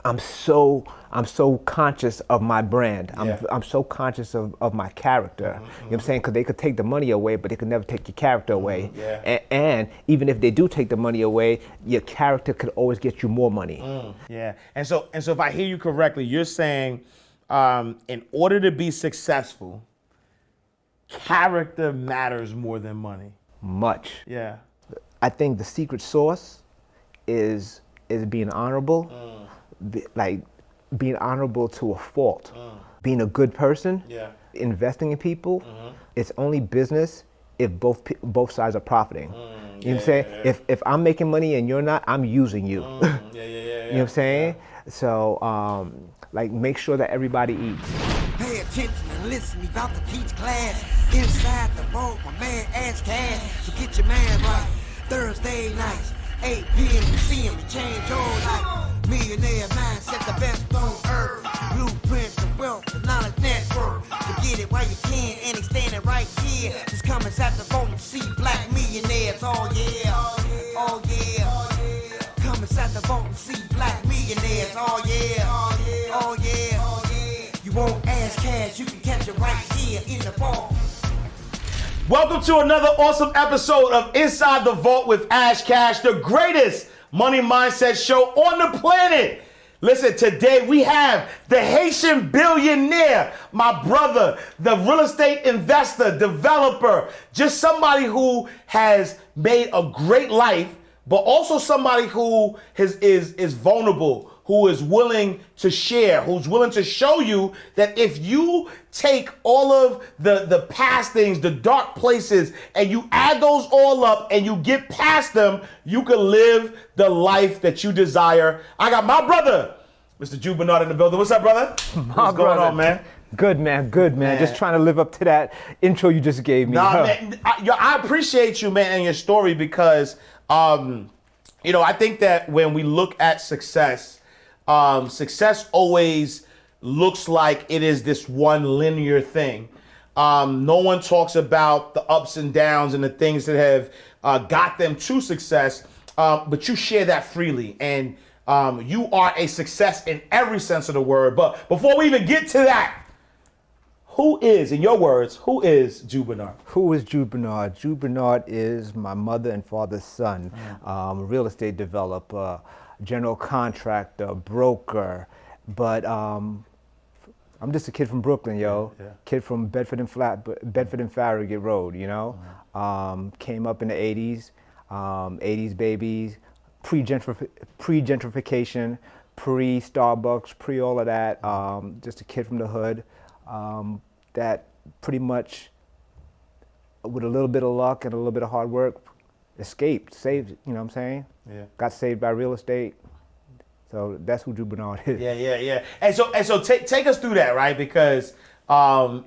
I'm so conscious of my brand. Yeah. I'm so conscious of my character. You know what I'm saying? Because they could take the money away, but they could never take your character away. Yeah. And even if they do take the money away, your character could always get you more money. Yeah. And so if I hear you correctly, you're saying in order to be successful, character matters more than money. Much. Yeah. I think the secret sauce is being honorable, like being honorable to a fault, being a good person, investing in people. It's only business if both sides are profiting. You know what I'm saying? If I'm making money and you're not, I'm using you. You know what I'm saying? So like make sure that everybody eats. Pay attention and listen, we about to teach class. Inside the vault, my man Ash Cash. So get your man right. Thursday nights, 8 p.m. you see him, you change your life. Millionaire mindset, the best on earth. Blueprint, the wealth, the knowledge network. So get it while you can, and he's standing right here. Just come inside the vault and see black millionaires. Oh yeah, oh yeah. Come inside the vault and see black millionaires. Oh yeah, oh yeah. You won't ask cash, you can catch it right here in the vault. Welcome to another awesome episode of Inside the Vault with Ash Cash, the greatest money mindset show on the planet. Listen, today we have the Haitian billionaire, my brother, the real estate investor, developer, just somebody who has made a great life, but also somebody who is vulnerable, who is willing to share, who's willing to show you that if you take all of the past things, the dark places, and you add those all up and you get past them, you can live the life that you desire. I got my brother, Mr. Jude Bernard in the building. What's up, brother? What's going on, man? Good, man. Just trying to live up to that intro you just gave me. Nah, man, I appreciate you, man, and your story because, I think that when we look at success, success always looks like it is this one linear thing. No one talks about the ups and downs and the things that have got them to success, but you share that freely. And you are a success in every sense of the word. But before we even get to that, who is, in your words, who is Jude Bernard? Who is Jude Bernard? Jude Bernard is my mother and father's son, real estate developer, general contractor, broker, but I'm just a kid from Brooklyn, yo. Yeah. Kid from Bedford and Farragut Road, you know. Came up in the 80s, 80s babies, pre-gentrification, pre-Starbucks, pre all of that. Just a kid from the hood that pretty much, with a little bit of luck and a little bit of hard work, saved, you know what I'm saying? Yeah. Got saved by real estate. So that's who Jude Bernard is. Yeah. And so take us through that, right? Because if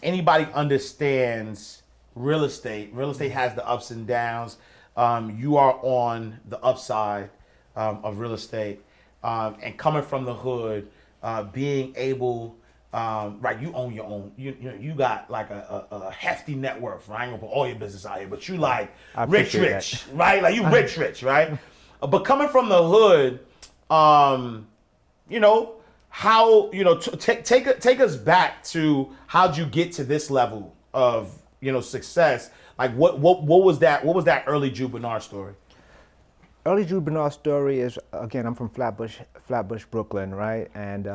anybody understands real estate has the ups and downs. You are on the upside of real estate, and coming from the hood, being able. Right, you own your own. You got like a hefty net worth. Right? I ain't gonna put all your business out here, but you like rich, right? Like you rich, right? But coming from the hood, how take us back to how'd you get to this level of success? Like what was that? What was that early Jude Bernard story? Early Jude Bernard story is, again, I'm from Flatbush, Brooklyn, right? And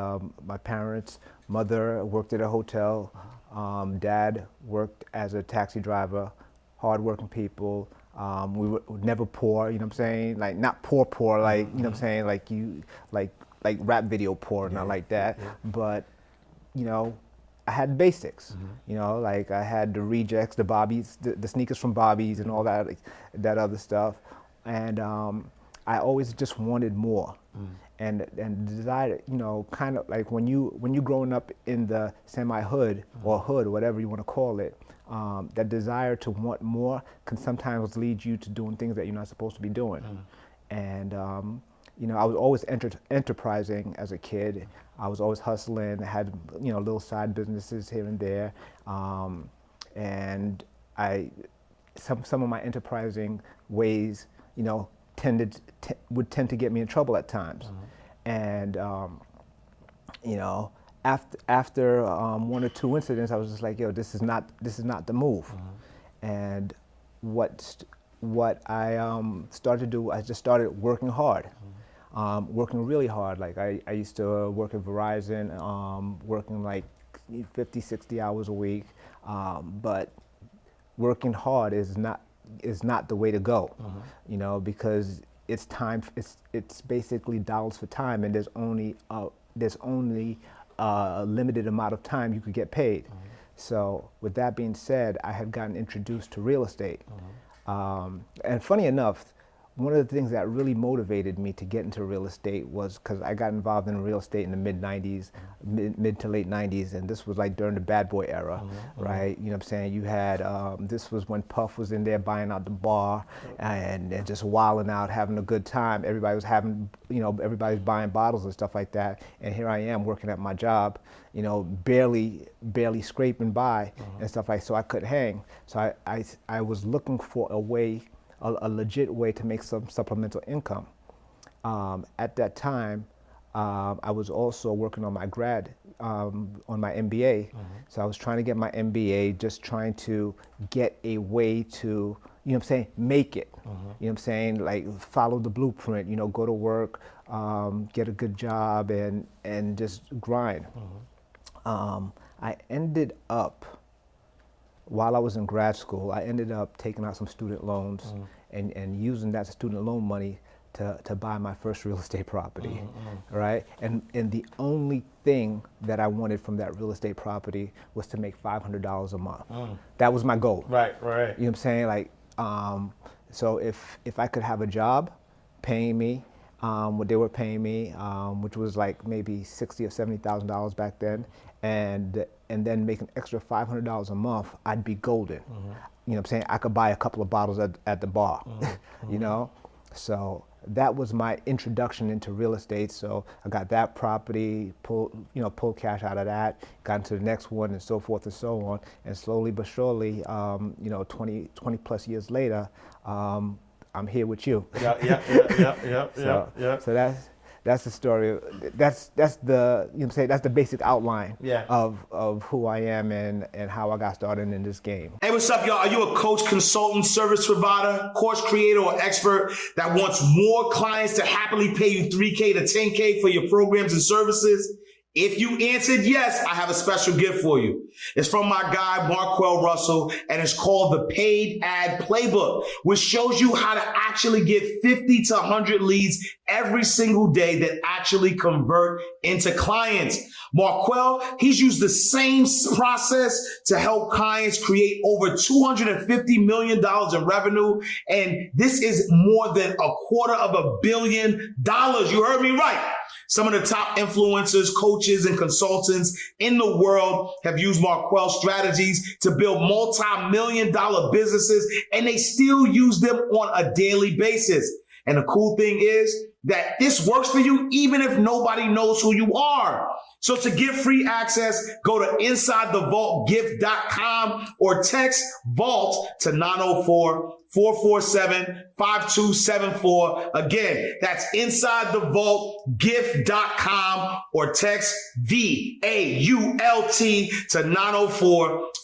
my parents, mother worked at a hotel, dad worked as a taxi driver, hardworking people. We were never poor, you know what I'm saying? Like not poor, like, you know what I'm saying? Like like rap video poor, not like that. Yeah. But, I had basics, like I had the rejects, the Bobbies, the sneakers from Bobbies and all that, that other stuff. And I always just wanted more, and desire, kind of like when you growing up in the semi-hood or hood, whatever you want to call it, that desire to want more can sometimes lead you to doing things that you're not supposed to be doing. And I was always enterprising as a kid. I was always hustling. I had little side businesses here and there, and some of my enterprising ways, would tend to get me in trouble at times. And you know, after one or two incidents, I was just like, yo, this is not the move. And what I started to do, I just started working hard, working really hard. Like I used to work at Verizon, working like 50, 60 hours a week, but working hard is not the way to go, you know, because it's time. It's basically dollars for time, and there's only a limited amount of time you could get paid. So with that being said, I had gotten introduced to real estate. And funny enough, one of the things that really motivated me to get into real estate was because I got involved in real estate in the mid-90s, mid to late 90s, and this was like during the bad boy era, right? You know what I'm saying? You had, this was when Puff was in there buying out the bar and just wilding out, having a good time. Everybody was having, you know, everybody's buying bottles and stuff like that. And here I am working at my job, you know, barely scraping by and stuff like, so I couldn't hang. So I was looking for a way, a legit way to make some supplemental income. At that time, I was also working on my on my MBA. So I was trying to get my MBA, just trying to get a way to, you know what I'm saying, make it. You know what I'm saying, like follow the blueprint, you know, go to work, get a good job and just grind. I ended up, while I was in grad school, I ended up taking out some student loans and using that student loan money to buy my first real estate property, right? And the only thing that I wanted from that real estate property was to make $500 a month. That was my goal. Right. You know what I'm saying? Like, so if I could have a job paying me what they were paying me, which was like maybe $60,000 or $70,000 back then, and then make an extra $500 a month, I'd be golden. You know what I'm saying? I could buy a couple of bottles at the bar, you know? So that was my introduction into real estate. So I got that property, pulled cash out of that, got into the next one, and so forth and so on. And slowly but surely, 20 plus years later, I'm here with you. So that's the story. That's the, you know, say that's the basic outline of who I am and how I got started in this game. Hey, what's up, y'all? Are you a coach, consultant, service provider, course creator, or expert that wants more clients to happily pay you $3K to $10K for your programs and services? If you answered yes, I have a special gift for you. It's from my guy, Marquell Russell, and it's called the Paid Ad Playbook, which shows you how to actually get 50 to 100 leads every single day that actually convert into clients. Marquell, he's used the same process to help clients create over $250 million in revenue. And this is more than $250 million. You heard me right. Some of the top influencers, coaches, and consultants in the world have used Marquell's strategies to build multi-million-dollar businesses, and they still use them on a daily basis. And the cool thing is that this works for you even if nobody knows who you are. So to get free access, go to InsideTheVaultGift.com or text VAULT to 904-447-5274. Again, that's InsideTheVaultGift.com or text VAULT to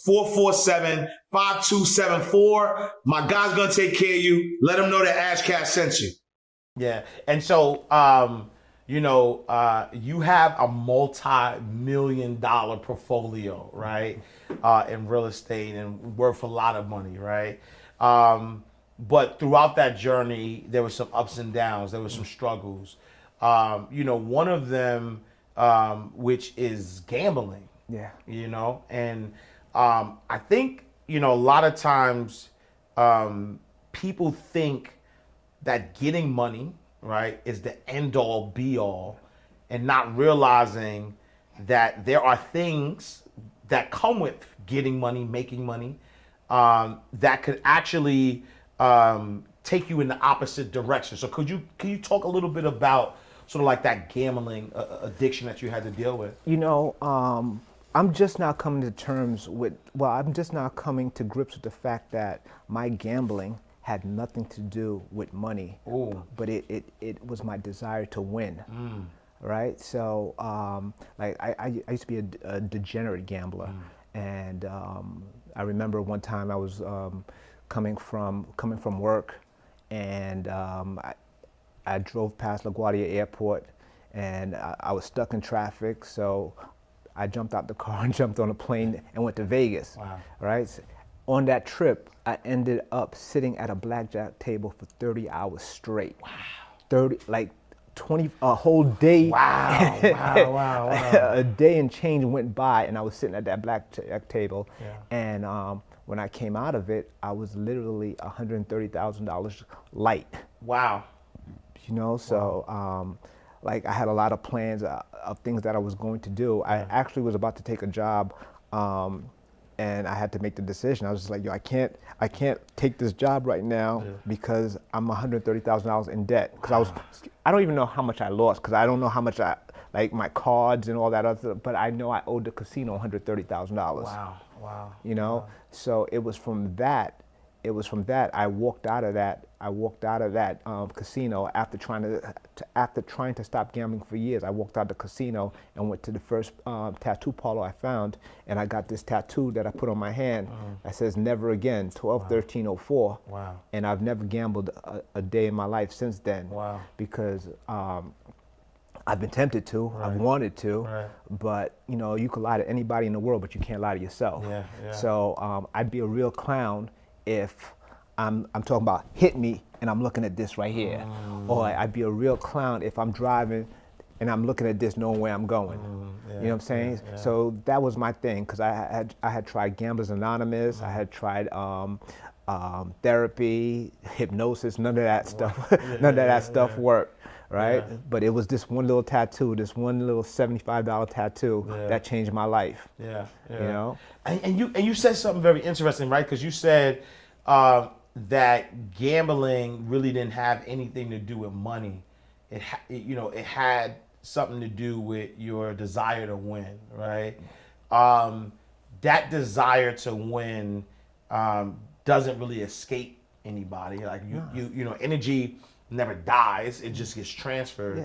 904-447-5274. My guy's gonna take care of you. Let him know that Ashcash sent you. Yeah, and so you have a multi-million-dollar portfolio, right, in real estate and worth a lot of money, right? But throughout that journey, there were some ups and downs. There were some struggles. One of them, which is gambling. Yeah. And I think, a lot of times people think that getting money, right, is the end all be all, and not realizing that there are things that come with getting money, making money, that could actually take you in the opposite direction. So can you talk a little bit about sort of like that gambling addiction that you had to deal with? I'm just now coming to grips with the fact that my gambling had nothing to do with money, but it was my desire to win. Right? So, like I used to be a degenerate gambler, and I remember one time I was coming from work, and I drove past LaGuardia Airport, and I was stuck in traffic, so I jumped out the car and jumped on a plane and went to Vegas. Wow. Right? On that trip, I ended up sitting at a blackjack table for 30 hours straight. Wow. 30, like 20, a whole day. Wow. Wow. A day and change went by, and I was sitting at that blackjack table. Yeah. And when I came out of it, I was literally $130,000 light. Wow. You know, so like I had a lot of plans of things that I was going to do. I actually was about to take a job, and I had to make the decision. I was just like, yo, I can't take this job right now because I'm $130,000 in debt. Because I don't even know how much I lost, because I don't know how much like my cards and all that other, but I know I owed the casino $130,000. Wow. You know, so it was from that I walked out of that casino after trying to stop gambling for years. I walked out the casino and went to the first tattoo parlor I found, and I got this tattoo that I put on my hand that says "Never Again," 12/13/04. Wow. And I've never gambled a day in my life since then. Wow. Because I've been tempted to, I've wanted to, but you know, you could lie to anybody in the world, but you can't lie to yourself. Yeah. So I'd be a real clown if I'm talking about hit me and I'm looking at this right here, or I'd be a real clown if I'm driving and I'm looking at this knowing where I'm going. You know what I'm saying? So that was my thing, because I had tried Gamblers Anonymous, I had tried therapy, hypnosis, none of that stuff, none of that stuff worked. Right? Yeah. But it was this one little tattoo, this one little $75 tattoo that changed my life. Yeah. You know? And you said something very interesting, right? Because you said that gambling really didn't have anything to do with money. It had something to do with your desire to win, right? That desire to win doesn't really escape anybody. Like you know, energy never dies; it just gets transferred.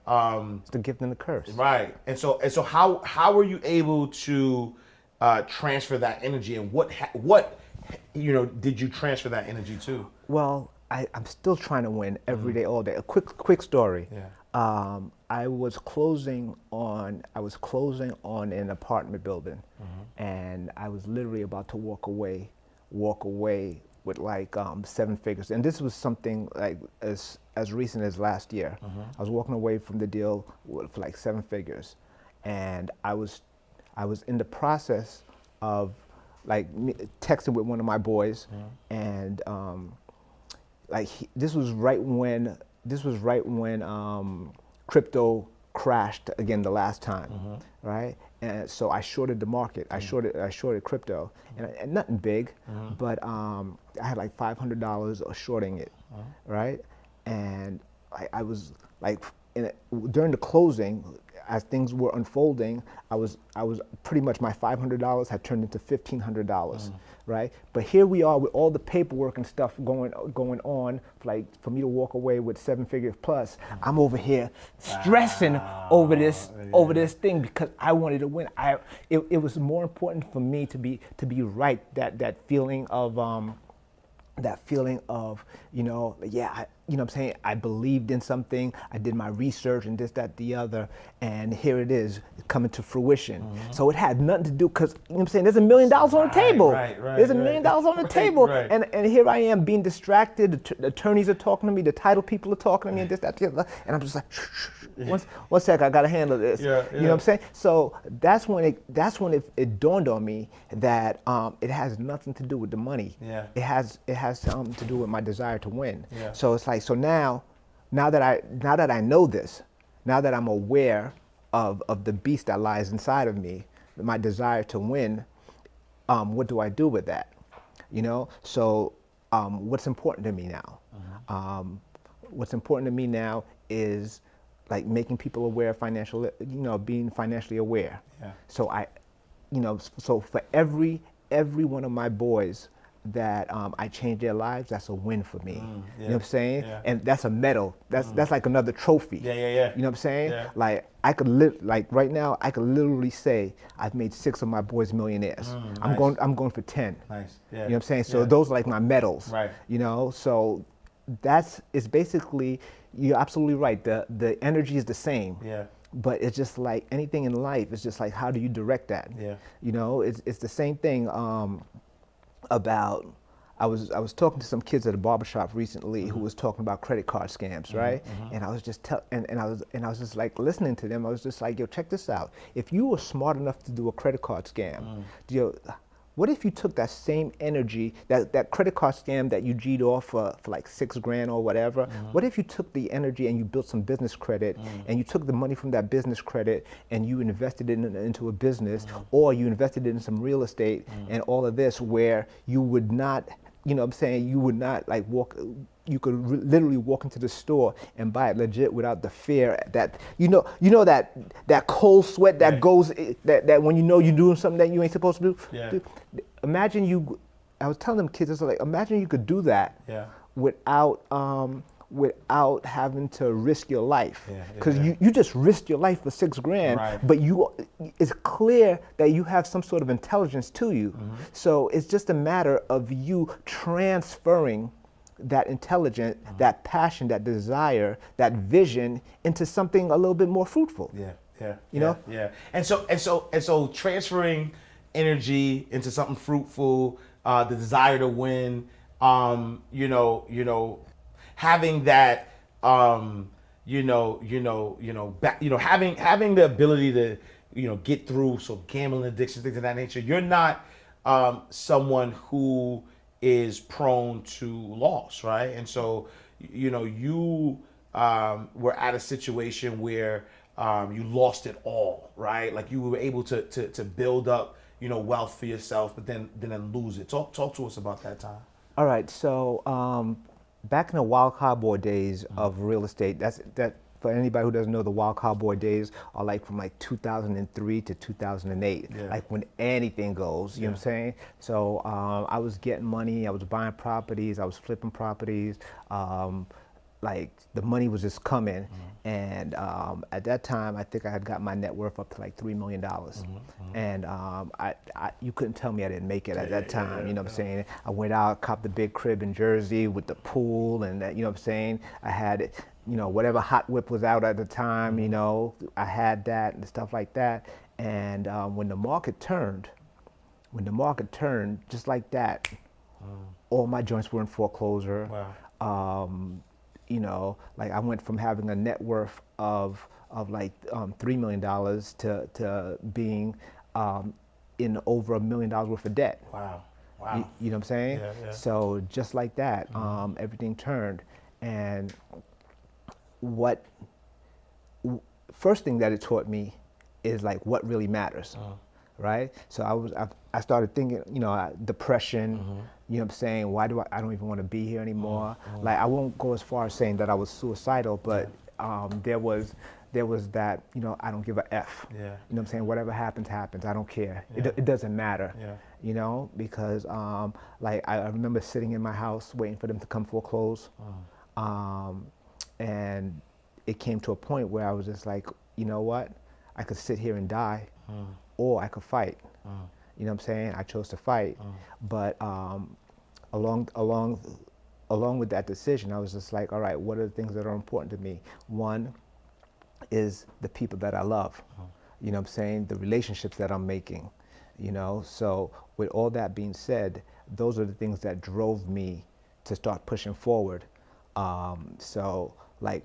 Yeah. It's the gift and the curse. Right. And so how were you able to transfer that energy, and what did you transfer that energy to? Well, I'm still trying to win every day, all day. A quick story. Yeah. I was closing on an apartment building, and I was literally about to walk away with like 7 figures. And this was something like as recent as last year. I was walking away from the deal for like 7 figures, and I was in the process of like texting with one of my boys, and this was right when crypto crashed again the last time, right? And so I shorted the market. I shorted crypto, and nothing big, but I had like $500 shorting it, right? And I was like, during the closing, as things were unfolding, I was pretty much, my $500 had turned into $1,500, right? But here we are with all the paperwork and stuff going on, like for me to walk away with 7 figures plus. I'm over here stressing over this thing because I wanted to win. It was more important for me to be right. That feeling of you know what I'm saying, I believed in something, I did my research and this, that, the other, and here it is coming to fruition. So it had nothing to do, because, you know what I'm saying, there's $1 million on the table. There's $1 million on the table. And here I am being distracted, the attorneys are talking to me, the title people are talking to me, and this, that, the other, and I'm just like, shh, one sec, I gotta handle this. You know what I'm saying? So that's when it dawned on me that it has nothing to do with the money. It has something to do with my desire to win. So it's like, so now that I know this, now that I'm aware of the beast that lies inside of me, my desire to win, what do I do with that? You know, so what's important to me now? What's important to me now is like making people aware of being financially aware. So so for every one of my boys, I changed their lives, that's a win for me. Yeah. You know what I'm saying? Yeah. And that's a medal. That's like another trophy. Yeah. You know what I'm saying? Yeah. Like I could like right now, I could literally say I've made 6 of my boys millionaires. I'm nice. I'm going for 10. Nice. Yeah. You know what I'm saying? So Yeah. those are like my medals. Right. You know, so it's basically, you're absolutely right. The energy is the same. Yeah. But it's just like anything in life, it's just like, how do you direct that? Yeah. You know, it's the same thing about, I was talking to some kids at a barbershop recently who was talking about credit card scams, right? And I was just I was just like listening to them. I was just like, yo, check this out. If you were smart enough to do a credit card scam, what if you took that same energy, that credit card scam that you G'd off for like $6,000 or whatever? What if you took the energy and you built some business credit, and you took the money from that business credit and you invested it into a business, or you invested it in some real estate and all of this, where you would not, you know what I'm saying, you would not like you could literally walk into the store and buy it legit without the fear that, you know that cold sweat that goes, that when you know you're doing something that you ain't supposed to do. Yeah. Imagine I was telling them kids, I was like, imagine you could do that without having to risk your life. Because you just risked your life for $6,000, Right. but it's clear that you have some sort of intelligence to you. So it's just a matter of you transferring that intelligence, that passion, that desire, that vision into something a little bit more fruitful. Yeah. You know? Yeah. And so transferring energy into something fruitful, the desire to win, having that, having the ability to, get through. So gambling addiction, things of that nature. You're not someone who is prone to loss, right? And so, you were at a situation where you lost it all, right? Like you were able to build up, wealth for yourself, but then lose it. Talk to us about that time. All right, so back in the wild cowboy days of real estate, that for anybody who doesn't know, the wild cowboy days are like from like 2003 to 2008, like when anything goes, you know what I'm saying? So I was getting money, I was buying properties, I was flipping properties, like the money was just coming. And at that time, I think I had got my net worth up to like $3 million. And you couldn't tell me I didn't make it at that time, you know what I'm saying? I went out, copped the big crib in Jersey with the pool, and that, you know what I'm saying? I had, whatever hot whip was out at the time, I had that and stuff like that. And when the market turned, just like that, all my joints were in foreclosure. Wow. Like I went from having a net worth of like $3 million to being in over $1 million worth of debt. Wow. You know what I'm saying? Yeah. So just like that, everything turned. And first thing that it taught me is like what really matters. Right? So I started thinking, depression, you know what I'm saying? Why do I don't even want to be here anymore? Like I won't go as far as saying that I was suicidal, but there was that, I don't give a F. Yeah. You know what I'm saying? Whatever happens, happens. I don't care. It doesn't matter. Yeah. Because like I remember sitting in my house waiting for them to come foreclose. And it came to a point where I was just like, you know what? I could sit here and die, or I could fight. You know what I'm saying? I chose to fight. But along with that decision, I was just like, all right, what are the things that are important to me? One is the people that I love. You know what I'm saying? The relationships that I'm making. So with all that being said, those are the things that drove me to start pushing forward. So like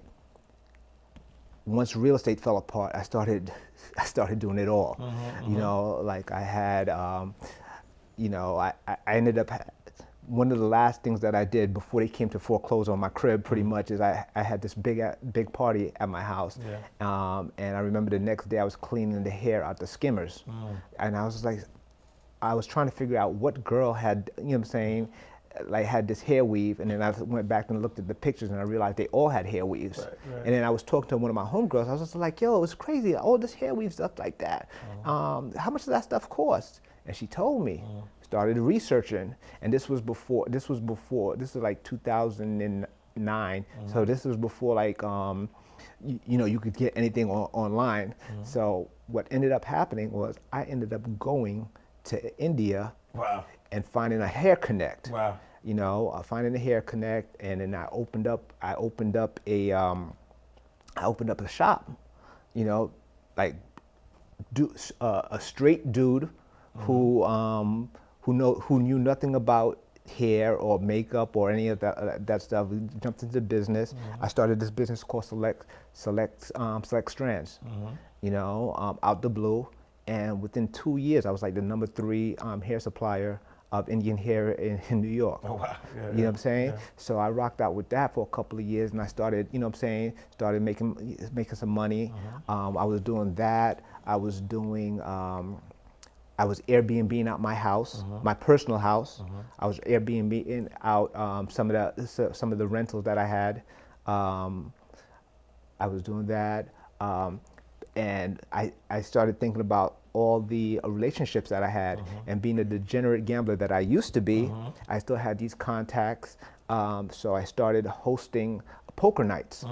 once real estate fell apart, I started doing it all. Like I had, I ended up, one of the last things that I did before they came to foreclose on my crib pretty much is I had this big party at my house. And I remember the next day I was cleaning the hair out the skimmers. And I was like, I was trying to figure out what girl had, you know what I'm saying, like had this hair weave, and then I went back and looked at the pictures and I realized they all had hair weaves. Right. And then I was talking to one of my homegirls. I was just like, yo, it's crazy, all this hair weave stuff like that. How much does that stuff cost? And she told me. started researching, and this was like 2009. So this was before like you could get anything online. So what ended up happening was I ended up going to India. Wow. And finding a hair connect. Wow. Finding a hair connect, and then I opened up a shop. Like a straight dude who knew nothing about hair or makeup or any of that stuff. We jumped into business. I started this business called Select Strands. Out the blue, and within 2 years, I was like the number 3 hair supplier of Indian hair in New York. Oh, wow. Yeah, you know what I'm saying? Yeah. So I rocked out with that for a couple of years, and I started, started making some money. I was doing that. I was Airbnb-ing out my house, my personal house. I was Airbnb-ing out some of the rentals that I had. I was doing that. And I started thinking about all the relationships that I had, and being a degenerate gambler that I used to be, I still had these contacts. So I started hosting poker nights.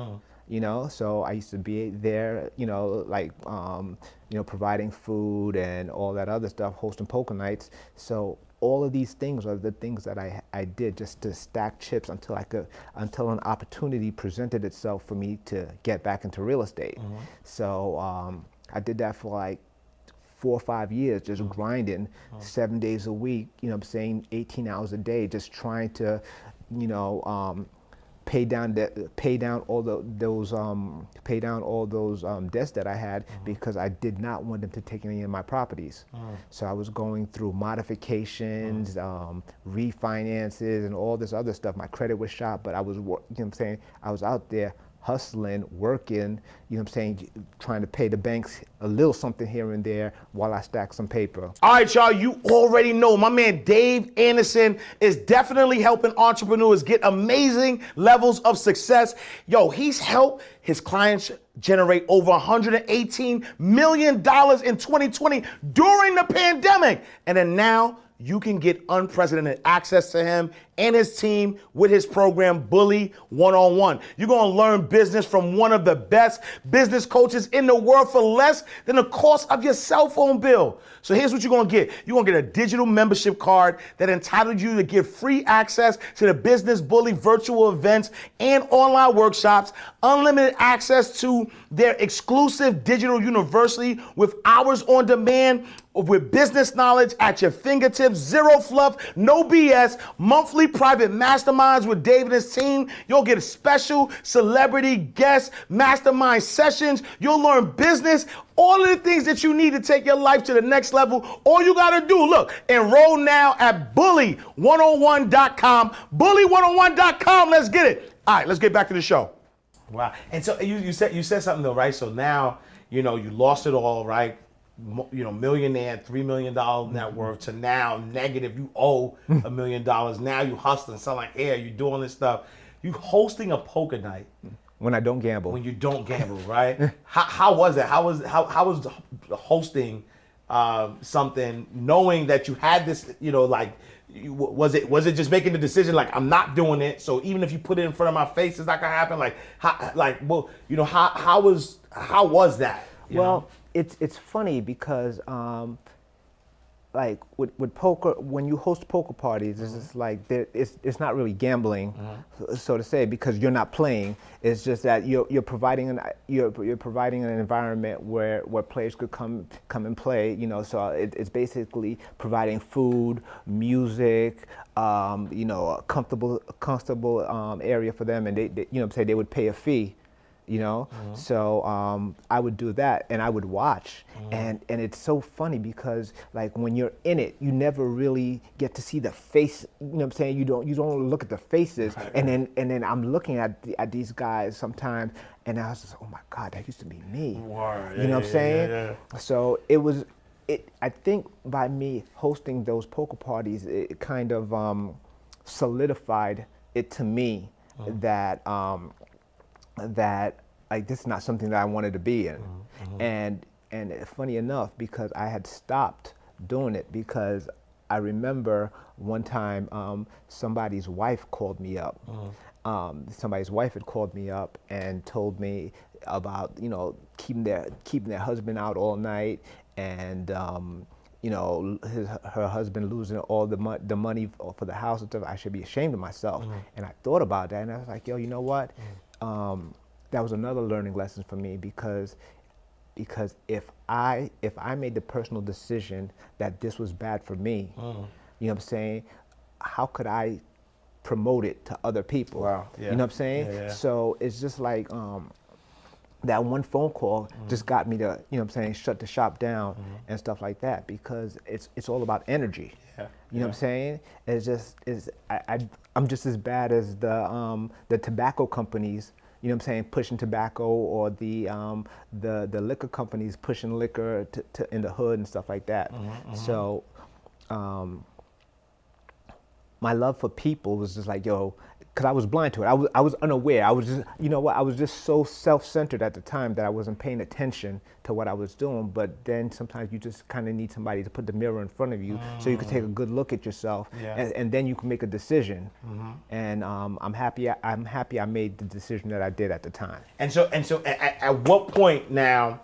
So I used to be there, providing food and all that other stuff, hosting poker nights. So all of these things are the things that I did just to stack chips until an opportunity presented itself for me to get back into real estate. So I did that for like 4 or 5 years, just grinding 7 days a week, 18 hours a day, just trying to, pay down all those debts that I had, because I did not want them to take any of my properties. So I was going through modifications, refinances, and all this other stuff. My credit was shot, but I was, I was out there hustling, working, trying to pay the banks a little something here and there while I stack some paper. All right, y'all, you already know my man Dave Anderson is definitely helping entrepreneurs get amazing levels of success. Yo, he's helped his clients generate over $118 million in 2020 during the pandemic. And then now you can get unprecedented access to him and his team with his program, Bully 101. You're gonna learn business from one of the best business coaches in the world for less than the cost of your cell phone bill. So here's what you're gonna get. You're gonna get a digital membership card that entitles you to get free access to the Business Bully virtual events and online workshops, unlimited access to their exclusive digital university with hours on demand, with business knowledge at your fingertips, zero fluff, no BS, monthly private masterminds with Dave and his team. You'll get a special celebrity guest mastermind sessions. You'll learn business, all of the things that you need to take your life to the next level. All you gotta do, look, enroll now at bully101.com, bully101.com, let's get it. All right, let's get back to the show. Wow, and so you said something though, right? So now, you lost it all, right? Millionaire, $3 million net worth, to now negative, you owe $1 million. Now you hustling, selling hair, you doing this stuff. You hosting a poker night. When I don't gamble. When you don't gamble, right? How was that? How was hosting something, knowing that you had this, was it just making the decision like, I'm not doing it, so even if you put it in front of my face, it's not gonna happen? How was that? Well, it's funny because like with poker, when you host poker parties, it's just like it's not really gambling, so to say, because you're not playing. It's just that you're providing an environment where players could come and play. So it's basically providing food, music, a comfortable area for them, and they would pay a fee. So I would do that, and I would watch, and it's so funny because like when you're in it, you never really get to see the face. You don't look at the faces, and then I'm looking at these guys sometimes, and I was just, oh my God, that used to be me. Yeah. So I think by me hosting those poker parties, it kind of solidified it to me that like this is not something that I wanted to be in. And funny enough, because I had stopped doing it because I remember one time somebody's wife called me up. Somebody's wife had called me up and told me about, you know, keeping their husband out all night, and you know, her husband losing all the money for the house and stuff. I should be ashamed of myself. And I thought about that, and I was like, yo, you know what? That was another learning lesson for me, because if I made the personal decision that this was bad for me, you know what I'm saying? How could I promote it to other people? Wow. Yeah. You know what I'm saying? Yeah, yeah. So it's just like that one phone call just got me to, you know what I'm saying, shut the shop down and stuff like that, because it's all about energy. Yeah. You know what I'm saying? I'm just as bad as the tobacco companies, you know what I'm saying, pushing tobacco, or the liquor companies pushing liquor to in the hood and stuff like that. So my love for people was just like, yo, because I was blind to it. I was unaware. I was just, you know what, I was just so self-centered at the time that I wasn't paying attention to what I was doing. But then sometimes you just kind of need somebody to put the mirror in front of you so you can take a good look at yourself, and then you can make a decision. And I'm happy I made the decision that I did at the time. And so at what point now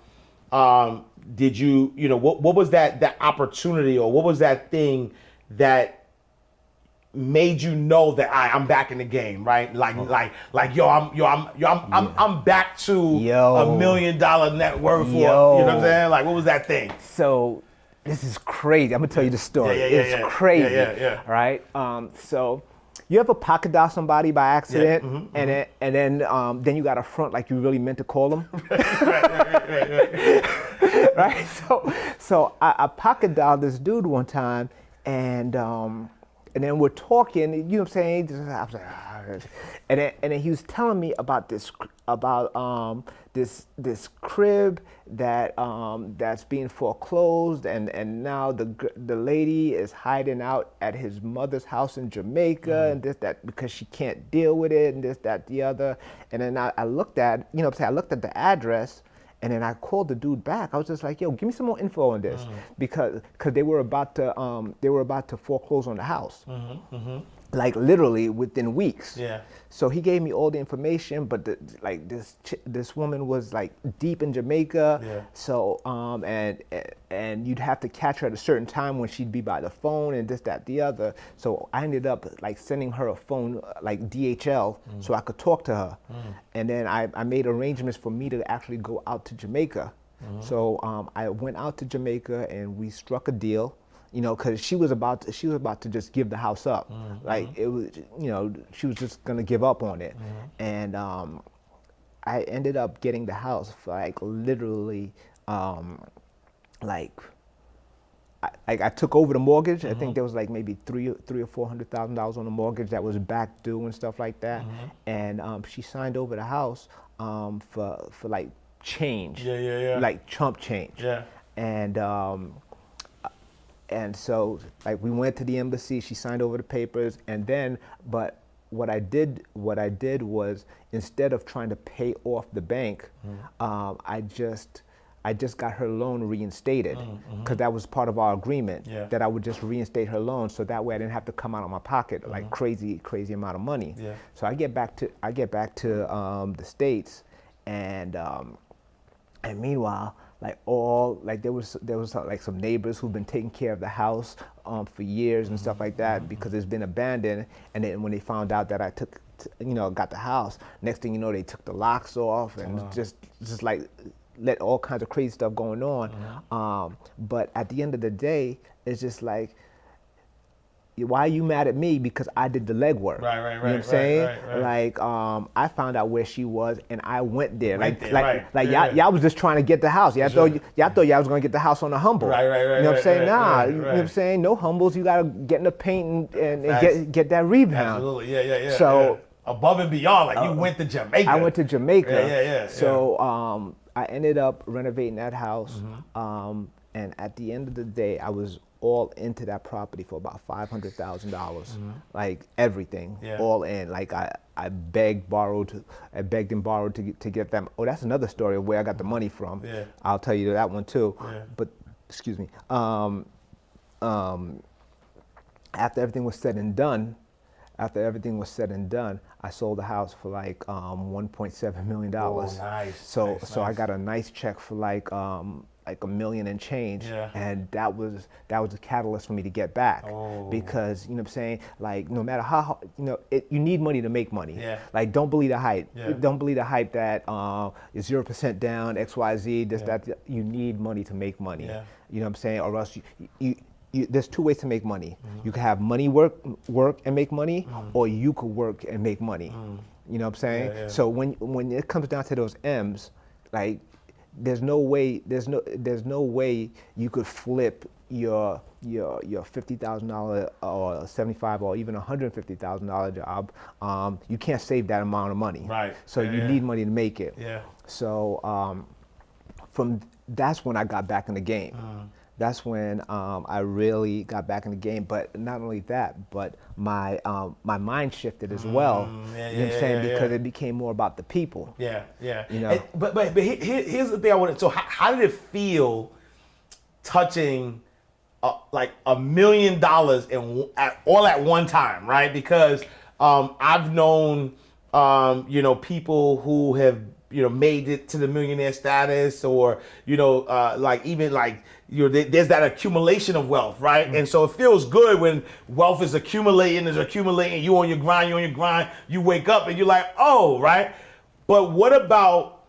did you, you know, what was that opportunity, or what was that thing that made you know that I'm back in the game, right? Like I'm back to $1 million net worth, or, you know what I'm saying? Like, what was that thing? So this is crazy. I'm gonna tell you the story. It's crazy. Right? So you ever pocket dial somebody by accident, and then you got a front like you really meant to call them? Right? So I pocket dialed this dude one time, and then we're talking, you know what I'm saying? I was like, and then he was telling me about this crib that's being foreclosed, and now the lady is hiding out at his mother's house in Jamaica, and this, that, because she can't deal with it, and this, that, the other. And then I looked at, you know what I'm saying, I looked at the address, and then I called the dude back. I was just like, yo, give me some more info on this, because they were about to foreclose on the house. Like literally within weeks. Yeah. So he gave me all the information, but this woman was like deep in Jamaica. Yeah. So and you'd have to catch her at a certain time when she'd be by the phone, and this, that, the other. So I ended up like sending her a phone, like DHL, so I could talk to her. And then I made arrangements for me to actually go out to Jamaica. So I went out to Jamaica, and we struck a deal. You know, because she was about to just give the house up. Like it was, you know, she was just gonna give up on it. And I ended up getting the house for like literally, I took over the mortgage. I think there was like maybe $300,000 or $400,000 on the mortgage that was back due and stuff like that. And she signed over the house for like change, like chump change. And so, like, we went to the embassy. She signed over the papers, and then, but what I did was, instead of trying to pay off the bank, I just got her loan reinstated, because that was part of our agreement, that I would just reinstate her loan, so that way I didn't have to come out of my pocket like crazy amount of money. So I get back to the States, and meanwhile, there was like some neighbors who've been taking care of the house for years and stuff like that, because it's been abandoned. And then when they found out that I got the house, next thing you know, they took the locks off, and just like let all kinds of crazy stuff going on. But at the end of the day, it's just like, why are you mad at me? Because I did the legwork. Right. You know what I'm saying? Like, I found out where she was, and I went there. Y'all was just trying to get the house. Y'all thought y'all was gonna get the house on the humble. You know what I'm saying? You know what I'm saying? No humbles. You gotta get in the paint and get that rebound. Absolutely. Yeah. So above and beyond, like you went to Jamaica. I went to Jamaica. Yeah. So I ended up renovating that house. And at the end of the day, I was all into that property for about $500,000, like everything, all in. Like I begged and borrowed to get them. Oh, that's another story of where I got the money from. I'll tell you that one too. But excuse me. after everything was said and done, I sold the house for like $1.7 million. Oh, nice. So nice, I nice. got a nice check for like $1 million and change, Yeah. and that was a catalyst for me to get back. Oh. Because you know what I'm saying, like no matter how you need money to make money. Yeah. Like don't believe the hype. Yeah. Don't believe the hype that is 0% down, XYZ. That you need money to make money. Yeah. You know what I'm saying, or else there's two ways to make money. You can have money work and make money, or you could work and make money. You know what I'm saying? Yeah, yeah. So when it comes down to those M's, like there's no way you could flip your $50,000 or $75,000 or even $150,000 job. You can't save that amount of money. Right. So Yeah, you yeah. need money to make it. Yeah. So that's when I got back in the game. That's when I really got back in the game. But not only that, but my mind shifted as well. Yeah, you know what I'm saying? yeah. Because it became more about the people. Yeah, yeah. You know? But here's the thing I wanted. So how did it feel touching like $1 million all at one time, right? Because I've known people who have made it to the millionaire status, or there's that accumulation of wealth, right? And so it feels good when wealth is accumulating, you on your grind, you wake up and you're like, oh, right? But what about,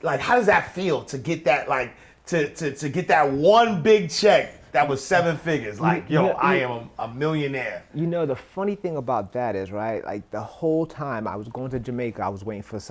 like, how does that feel to get that, like, to get that one big check that was 7 figures? Like, I am a millionaire. You know, the funny thing about that is, right, like the whole time I was going to Jamaica, I was waiting for it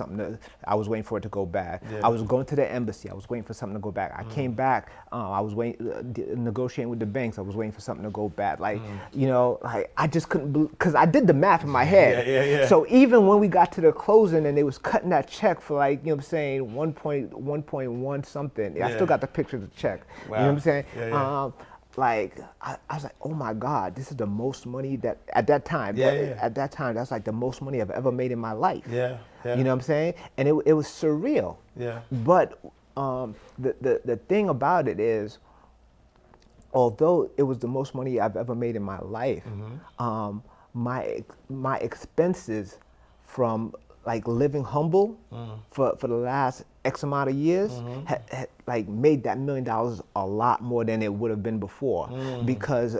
to go bad. Yeah. I was going to the embassy, I was waiting for something to go back. I came back, I was negotiating with the banks, I was waiting for something to go bad. Like, like I just couldn't believe, because I did the math in my head. Yeah. So even when we got to the closing and they was cutting that check for like, you know what I'm saying, 1.1 something, I still got the picture of the check. Wow. You know what I'm saying? Yeah. Like I was like, oh my God, this is the most money that at that time. At that time, that's like the most money I've ever made in my life. Yeah. You know what I'm saying? And it was surreal. Yeah. But the thing about it is, although it was the most money I've ever made in my life, my expenses from like living humble for the last X amount of years had like made that $1 million a lot more than it would have been before, because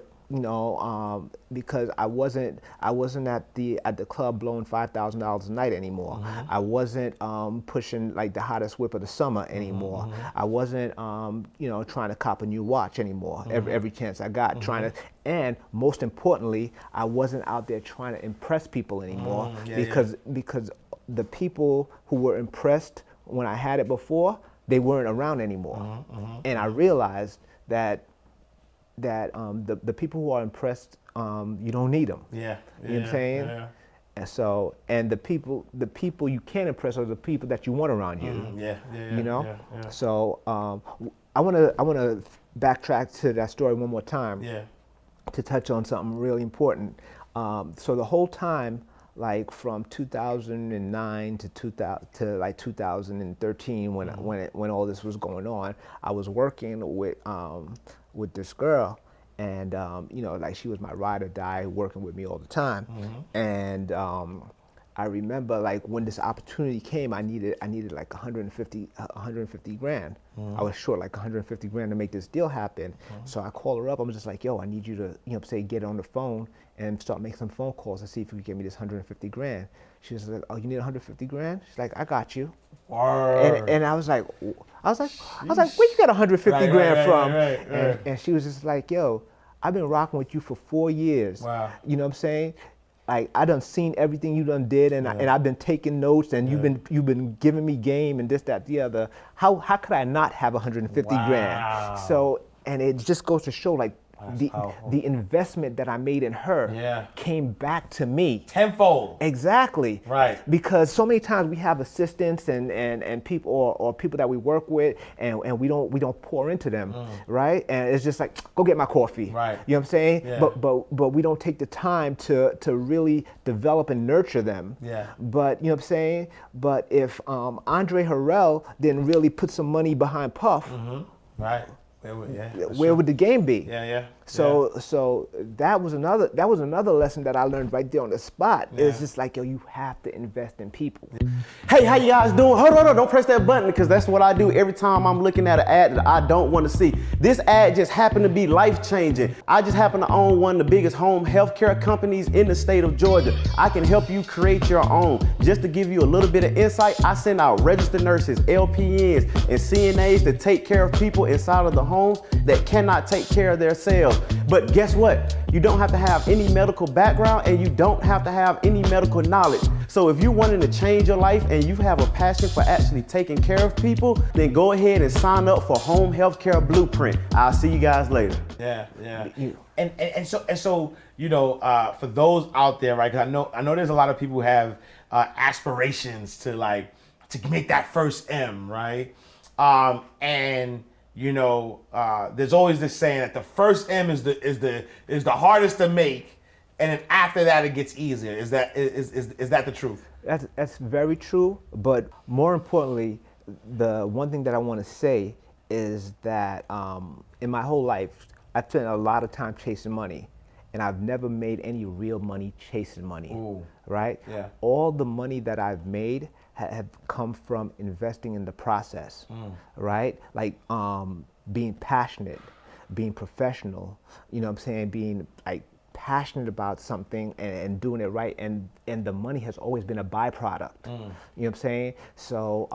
because I wasn't at the club blowing $5,000 a night anymore. I wasn't pushing like the hottest whip of the summer anymore. I wasn't trying to cop a new watch anymore every chance I got, and most importantly, I wasn't out there trying to impress people anymore, because the people who were impressed when I had it before, they weren't around anymore. And I realized that the people who are impressed, you don't need them. Yeah. You know what I'm saying? Yeah. And so, and the people you can impress are the people that you want around you. Yeah. You know. Yeah. So I wanna backtrack to that story one more time. Yeah. To touch on something really important. So the whole time, like from 2009 to 2013, when all this was going on, I was working with this girl, and like she was my ride or die, working with me all the time. And I remember like when this opportunity came, I needed like 150 grand. I was short like 150 grand to make this deal happen. So I called her up. I'm just like, yo, I need you to get on the phone and start making some phone calls to see if you can get me this 150 grand. She was like, oh, you need 150 grand? She's like, I got you. And I was like, where you got 150 grand from? Right. And she was just like, yo, I've been rocking with you for 4 years. Wow. You know what I'm saying? Like I done seen everything you done did, and I've been taking notes, and you've been giving me game and this, that, the other. How could I not have 150 grand? So, and it just goes to show like the investment that I made in her came back to me tenfold. Exactly. Right. Because so many times we have assistants and people or people that we work with, and we don't pour into them, right? And it's just like, go get my coffee. Right. You know what I'm saying? Yeah. But we don't take the time to really develop and nurture them. Yeah. But you know what I'm saying? But if Andre Harrell didn't really put some money behind Puff, Right. where would the game be? Yeah. So that was another lesson that I learned right there on the spot. It's just like, yo, you have to invest in people. Hey, how you guys doing? Hold on, don't press that button, because that's what I do every time I'm looking at an ad that I don't want to see. This ad just happened to be life-changing. I just happen to own one of the biggest home healthcare companies in the state of Georgia. I can help you create your own. Just to give you a little bit of insight, I send out registered nurses, LPNs, and CNAs to take care of people inside of the homes that cannot take care of themselves. But guess what? You don't have to have any medical background, and you don't have to have any medical knowledge. So if you're wanting to change your life and you have a passion for actually taking care of people, then go ahead and sign up for Home Healthcare Blueprint. I'll see you guys later. Yeah. And so for those out there, right? 'Cause I know there's a lot of people who have aspirations to make that first M, right? There's always this saying that the first M is the hardest to make, and then after that it gets easier. Is that the truth? That's very true. But more importantly, the one thing that I want to say is that in my whole life, I've spent a lot of time chasing money, and I've never made any real money chasing money. Ooh. Right? Yeah. All the money that I've made have come from investing in the process, right? Like being passionate, being professional, you know what I'm saying, being like passionate about something and doing it right, and the money has always been a byproduct. You know what I'm saying? So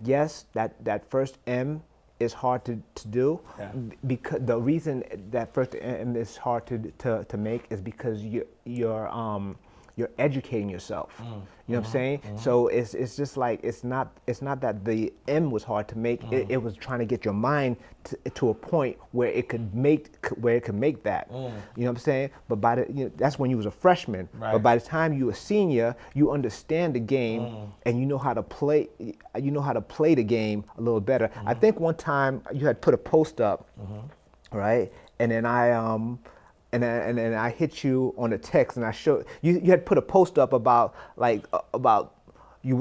yes, that first M is hard to do, because the reason that first M is hard to make is because you're educating yourself. You know what I'm saying? So it's just like it's not that the M was hard to make. It was trying to get your mind to a point where it could make that. You know what I'm saying? But that's when you was a freshman. Right. But by the time you a senior, you understand the game and you know how to play. You know how to play the game a little better. I think one time you had put a post up, right? And then And then I hit you on a text, and I showed you had put a post up about you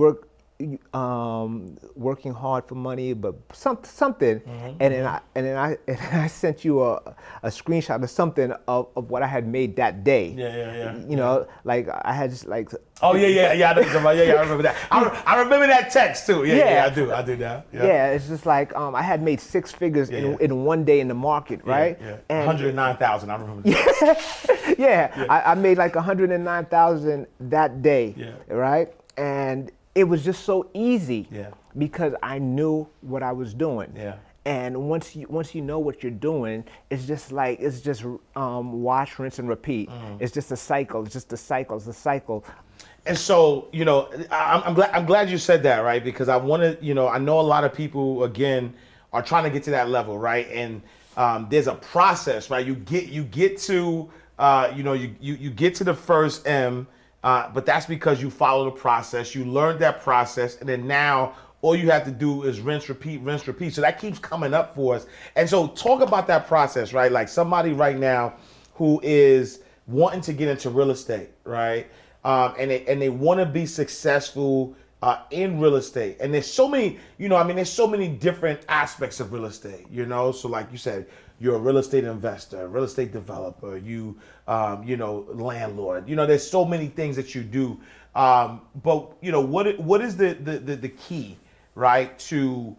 working hard for money, but something. And then I sent you a screenshot of something of what I had made that day. Yeah. You know, like I had just like. Oh yeah. I know what you're talking about. Yeah, I remember that. I remember that text too. Yeah, I do now. Yeah, it's just like I had made 6 figures in one day in the market, right? Yeah. And 109,000. I remember that. Yeah. I made like 109,000 that day, right? And it was just so easy because I knew what I was doing. Yeah. And once you know what you're doing, it's just wash, rinse, and repeat. It's just a cycle. It's just a cycle. And so, I'm glad you said that, right? Because I want to, I know a lot of people again are trying to get to that level, right? And there's a process, right? You get to you get to the first M, but that's because you follow the process. You learned that process, and then now all you have to do is rinse, repeat. So that keeps coming up for us. And so talk about that process, right? Like somebody right now who is wanting to get into real estate, right? And they want to be successful in real estate. And there's so many, there's so many different aspects of real estate, So like you said, you're a real estate investor, real estate developer, landlord. There's so many things that you do. But what is the key, right, to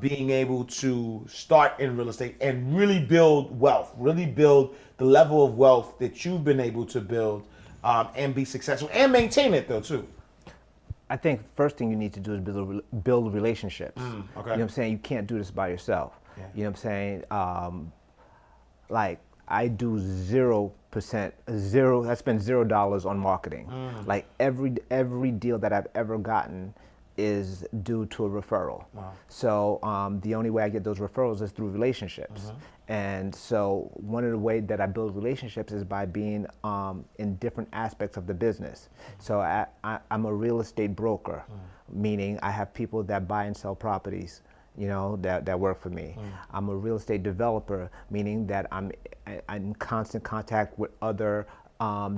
being able to start in real estate and really build wealth, really build the level of wealth that you've been able to build and be successful and maintain it though too? I think the first thing you need to do is build relationships. Okay. You know what I'm saying? You can't do this by yourself. Yeah. You know what I'm saying? Like I do 0%, I spend $0 on marketing. Like every deal that I've ever gotten is due to a referral. Wow. So the only way I get those referrals is through relationships. And so one of the ways that I build relationships is by being in different aspects of the business. So I'm a real estate broker, meaning I have people that buy and sell properties, that work for me. I'm a real estate developer, meaning that I'm in constant contact with other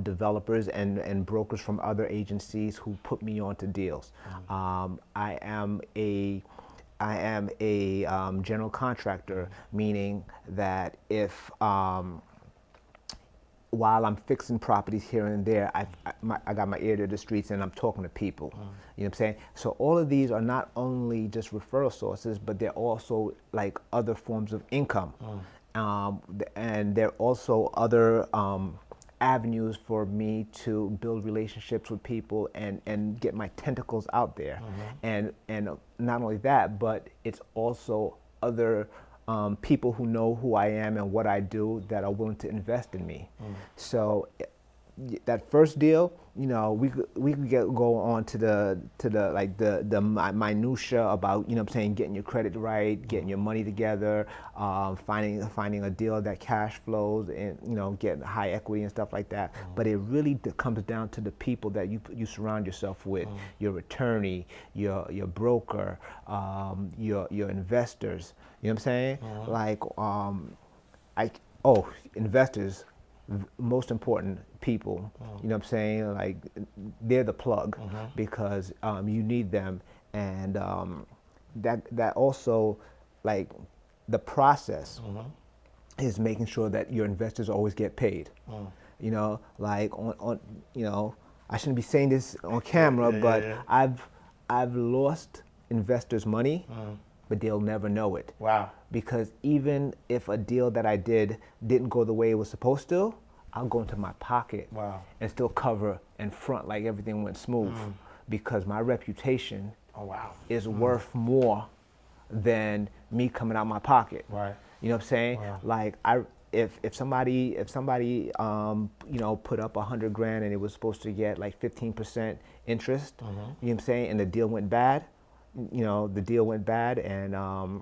developers and brokers from other agencies who put me onto deals. I am I am a general contractor, meaning that if while I'm fixing properties here and there, I got my ear to the streets and I'm talking to people. You know what I'm saying? So all of these are not only just referral sources, but they're also like other forms of income. And they're also other avenues for me to build relationships with people and get my tentacles out there. And not only that, but it's also other people who know who I am and what I do that are willing to invest in me. So that first deal, you know, we could go on to the like the minutia about, you know what I'm saying, getting your credit right, getting your money together, finding a deal that cash flows, and, you know, getting high equity and stuff like that. But it really comes down to the people that you surround yourself with, your attorney, your broker, your investors. You know what I'm saying? Like investors, most important people, you know what I'm saying? Like, they're the plug because you need them, and that also, like, the process is making sure that your investors always get paid. You know, like on you know, I shouldn't be saying this on camera, but I've lost investors' money, but they'll never know it. Wow. Because even if a deal that I didn't go the way it was supposed to, I'll go into my pocket and still cover and front like everything went smooth, because my reputation is worth more than me coming out my pocket. Right. You know what I'm saying? Wow. Like, if somebody you know, put up $100,000 and it was supposed to get like 15% interest, you know what I'm saying, and the deal went bad, you know, and